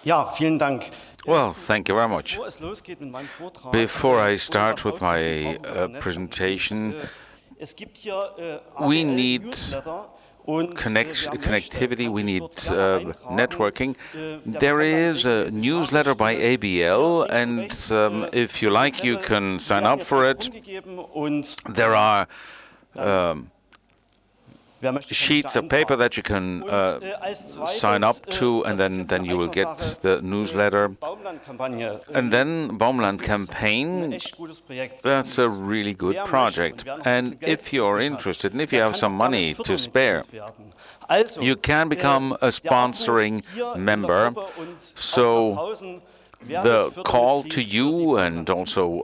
Ja, vielen Dank. Well, thank you very much. Before I start with my presentation, we need connectivity, we need networking. There is a newsletter by AbL, and if you like, you can sign up for it. There are sheets of paper that you can sign up to, and then you will get the newsletter. And then BaumLand Campaign, that's a really good project. And if you're interested, and if you have some money to spare, you can become a sponsoring member. So the call to you and also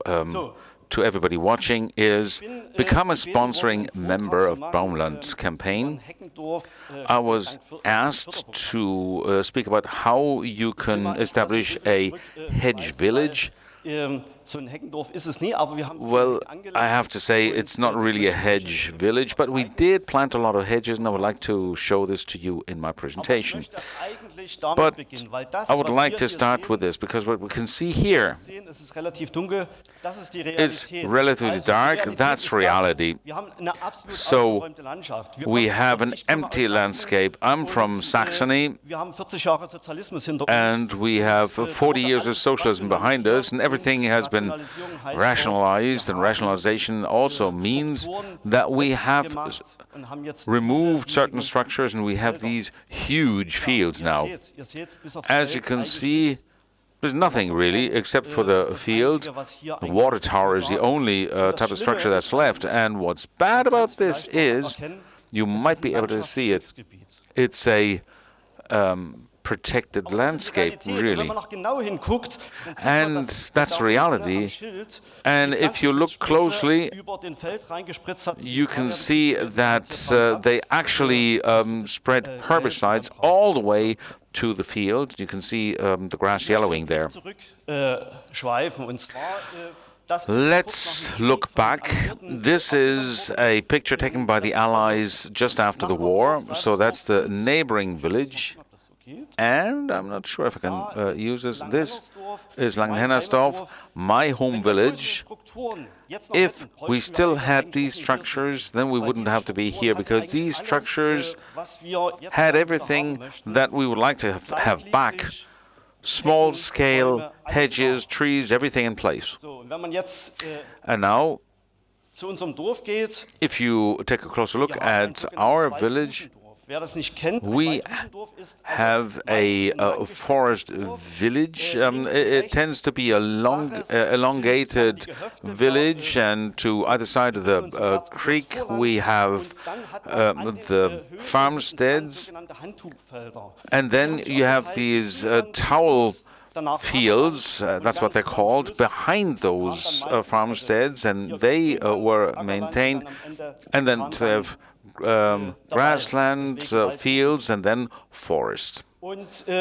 to everybody watching is become a sponsoring member of BaumLand Campaign. I was asked to speak about how you can establish a hedge village. Well, I have to say it's not really a hedge village, but we did plant a lot of hedges, and I would like to show this to you in my presentation. But I would like to start with this, because what we can see here is relatively dark. That's reality. So we have an empty landscape. I'm from Saxony, and we have 40 years of socialism behind us, and everything has been rationalized, and rationalization also means that we have removed certain structures and we have these huge fields now. As you can see, there's nothing really except for the field. The water tower is the only type of structure that's left. And what's bad about this is, you might be able to see it, it's a protected landscape, really. And that's reality. And if you look closely, you can see that they actually spread herbicides all the way to the field. You can see the grass yellowing there. Let's look back. This is a picture taken by the Allies just after the war. So that's the neighboring village. And I'm not sure if I can use this. This is Langenhennersdorf, my home village. If we still had these structures, then we wouldn't have to be here, because these structures had everything that we would like to have back. Small scale, hedges, trees, everything in place. And now, if you take a closer look at our village, we have a forest village. It tends to be a elongated village, and to either side of the creek we have the farmsteads, and then you have these towel fields, that's what they're called, behind those farmsteads, and they were maintained, and then they have grassland, fields, and then forest. Since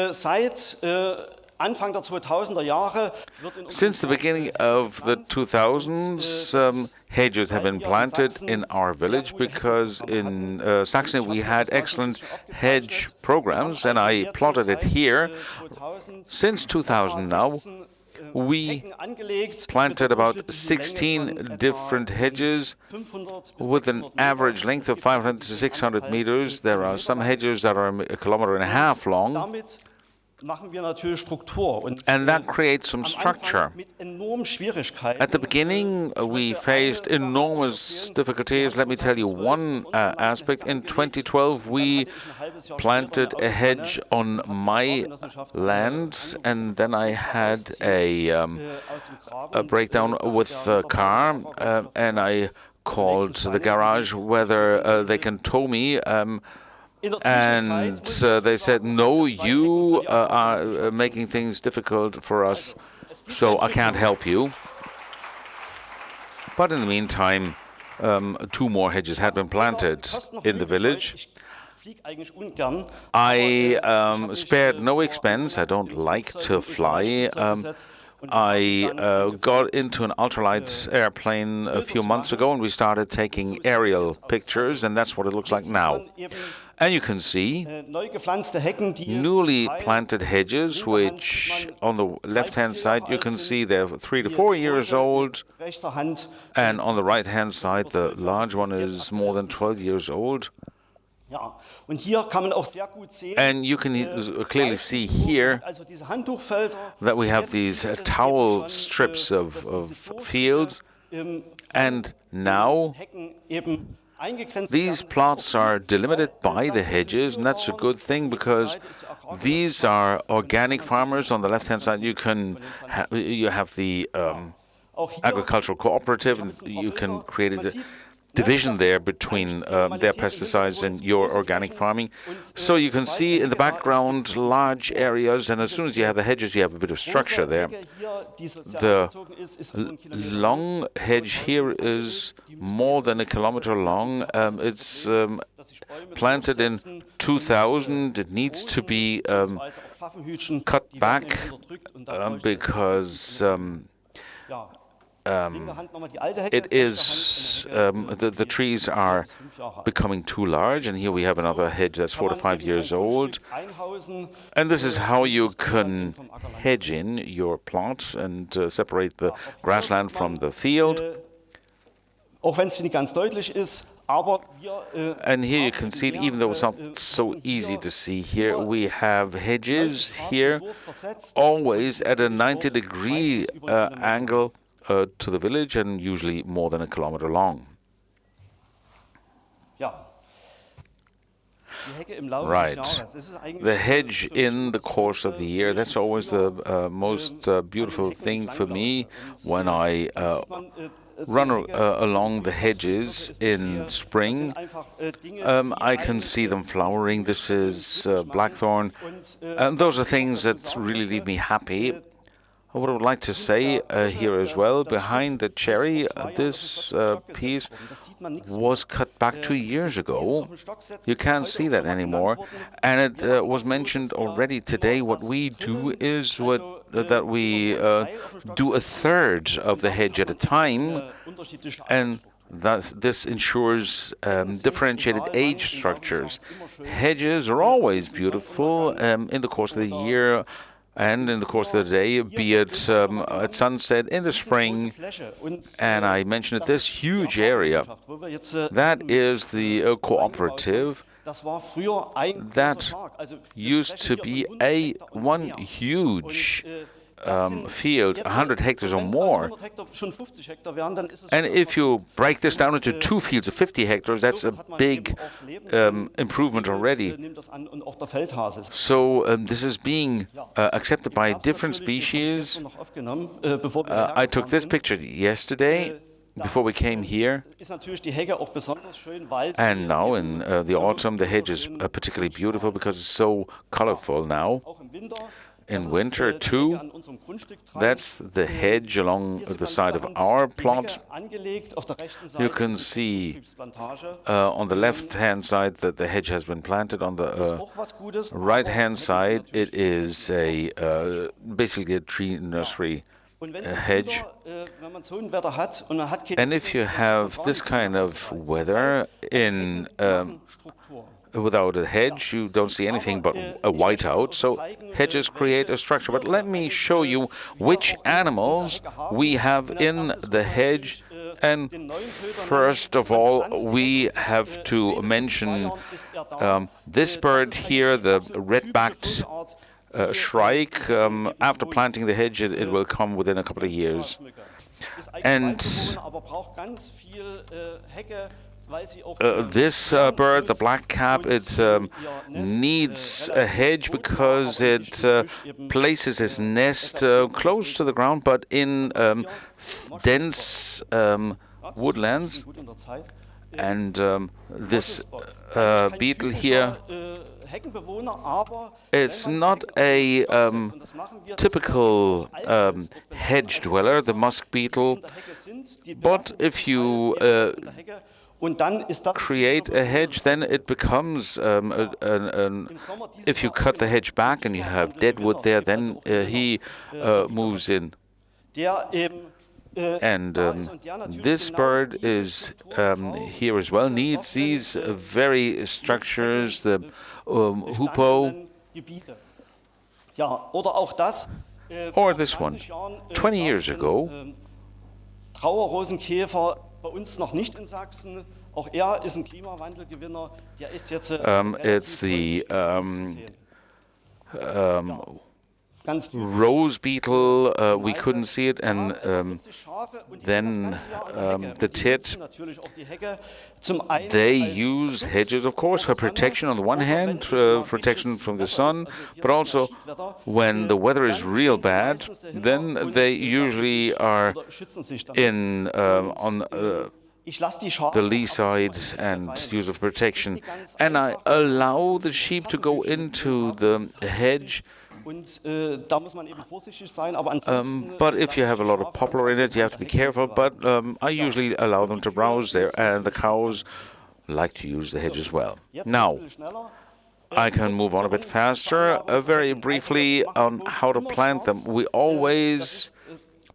the beginning of the 2000s, hedges have been planted in our village, because in Saxony we had excellent hedge programs, and I plotted it here. Since 2000 now, we planted about 16 different hedges with an average length of 500 to 600 meters. There are some hedges that are 1.5 kilometers long. And that creates some structure. At the beginning, we faced enormous difficulties. Let me tell you one aspect. In 2012, we planted a hedge on my land, and then I had a breakdown with a car, and I called the garage whether they can tow me. And they said, no, you are making things difficult for us, so I can't help you. But in the meantime, 2 more hedges had been planted in the village. I spared no expense. I don't like to fly. I got into an ultralight airplane a few months ago, and we started taking aerial pictures, and that's what it looks like now. And you can see newly planted hedges, which on the left-hand side you can see they're 3 to 4 years old, and on the right-hand side the large one is more than 12 years old. And you can clearly see here that we have these towel strips of fields, and now these plots are delimited by the hedges, and that's a good thing because these are organic farmers. On the left-hand side, you have the agricultural cooperative, and you can create a division there between their pesticides and your organic farming. So you can see in the background large areas, and as soon as you have the hedges, you have a bit of structure there. The long hedge here is more than 1 kilometer long. It's planted in 2000. It needs to be cut back because it is the trees are becoming too large, and here we have another hedge that's 4 to 5 years old. And this is how you can hedge in your plot and separate the grassland from the field. And here you can see it, even though it's not so easy to see here, we have hedges here always at a 90-degree angle to the village, and usually more than 1 kilometer long. Right. The hedge in the course of the year, that's always the most beautiful thing for me when I run along the hedges in spring. I can see them flowering. This is blackthorn, and those are things that really leave me happy. What I would like to say here as well, behind the cherry, this piece was cut back 2 years ago. You can't see that anymore. And it was mentioned already today. What we do is that we do a third of the hedge at a time, and thus this ensures differentiated age structures. Hedges are always beautiful in the course of the year and in the course of the day, be it at sunset, in the spring. And I mentioned it, this huge area, that is the cooperative. That used to be one huge field, 100 hectares or more. And if you break this down into 2 fields of 50 hectares, that's a big improvement already. So this is being accepted by different species. I took this picture yesterday before we came here. And now in the autumn, the hedge is particularly beautiful because it's so colorful now. In winter too, that's the hedge along the side of our plot. You can see on the left-hand side that the hedge has been planted. On the right-hand side, it is basically a tree nursery hedge. And if you have this kind of weather in without a hedge, you don't see anything but a whiteout. So hedges create a structure. But let me show you which animals we have in the hedge. And first of all, we have to mention this bird here, the red-backed shrike. After planting the hedge, it will come within a couple of years. And this bird, the black-cap, it needs a hedge because it places its nest close to the ground, but in dense woodlands. And this beetle here, it's not a typical hedge dweller, the musk beetle, but if you create a hedge, then it becomes, if you cut the hedge back and you have dead wood there, then he moves in. And this bird is here as well, needs these very structures, the hoopoe, or this one. 20 years ago, Trauerrosenkäfer bei uns noch nicht in Sachsen. Auch ist ein Klimawandelgewinner. Der ist jetzt it's the rose beetle, we couldn't see it, and then the tit. They use hedges, of course, for protection on the one hand, protection from the sun, but also when the weather is real bad, then they usually are in on the lee sides and use of protection. And I allow the sheep to go into the hedge. But if you have a lot of poplar in it, you have to be careful. But I usually allow them to browse there, and the cows like to use the hedge as well. Now, I can move on a bit faster. Very briefly on how to plant them. We always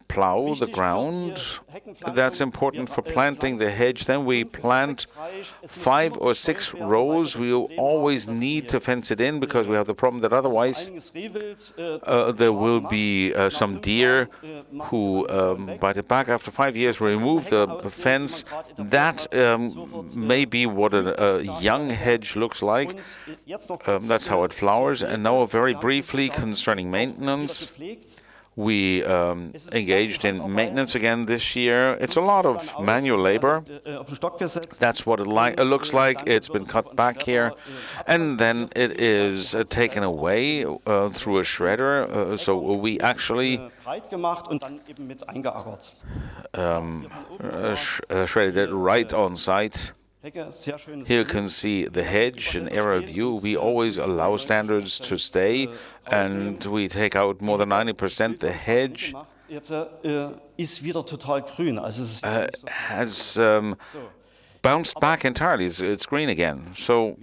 plow the ground. That's important for planting the hedge. Then we plant 5 or 6 rows. We always need to fence it in because we have the problem that otherwise there will be some deer who bite it back. After 5 years, we remove the fence. That may be what a young hedge looks like. That's how it flowers. And now very briefly concerning maintenance. We engaged in maintenance again this year. It's a lot of manual labor. That's what it looks like. It's been cut back here, and then it is taken away through a shredder. So we actually shredded it right on site. Here you can see the hedge in area view. We always allow standards to stay, and we take out more than 90%. The hedge has bounced back entirely. It's green again. So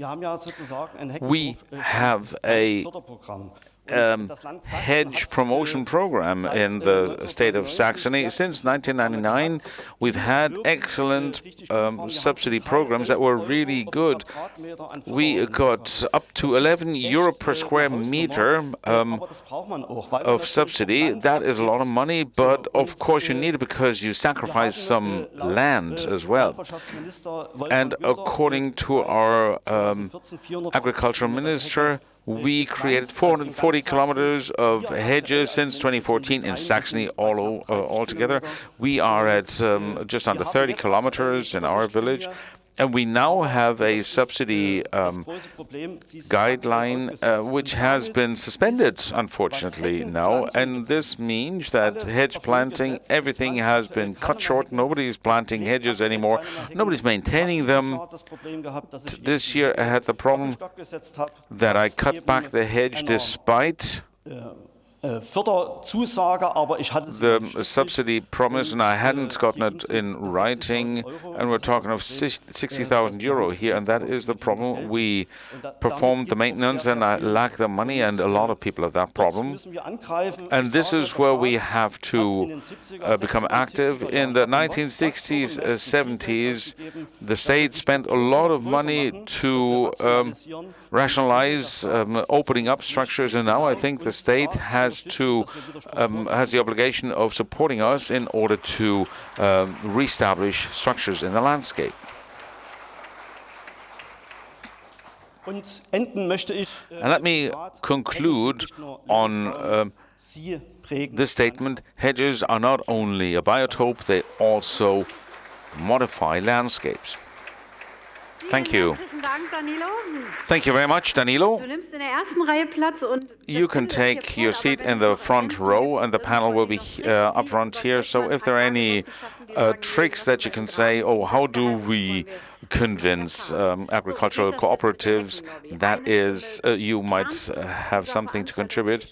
we have a hedge promotion program in the state of Saxony. Since 1999, we've had excellent subsidy programs that were really good. We got up to 11 euro per square meter of subsidy. That is a lot of money, but of course you need it because you sacrifice some land as well. And according to our agricultural minister, we created 440 kilometers of hedges since 2014 in Saxony altogether. We are at just under 30 kilometers in our village. And we now have a subsidy guideline which has been suspended, unfortunately, now. And this means that hedge planting, everything has been cut short. Nobody's planting hedges anymore. Nobody's maintaining them. This year I had the problem that I cut back the hedge despite the subsidy promise, and I hadn't gotten it in writing, and we're talking of 60,000 euro here, and that is the problem. We performed the maintenance, and I lack the money, and a lot of people have that problem. And this is where we have to become active. In the 1960s, 70s, the state spent a lot of money to rationalize opening up structures, and now I think the state has the obligation of supporting us in order to reestablish structures in the landscape. And let me conclude on this statement. Hedges are not only a biotope, they also modify landscapes. Thank you. Thank you very much, Danilo. You can take your seat in the front row, and the panel will be up front here. So if there are any tricks that you can say, oh, how do we convince agricultural cooperatives, that is, you might have something to contribute.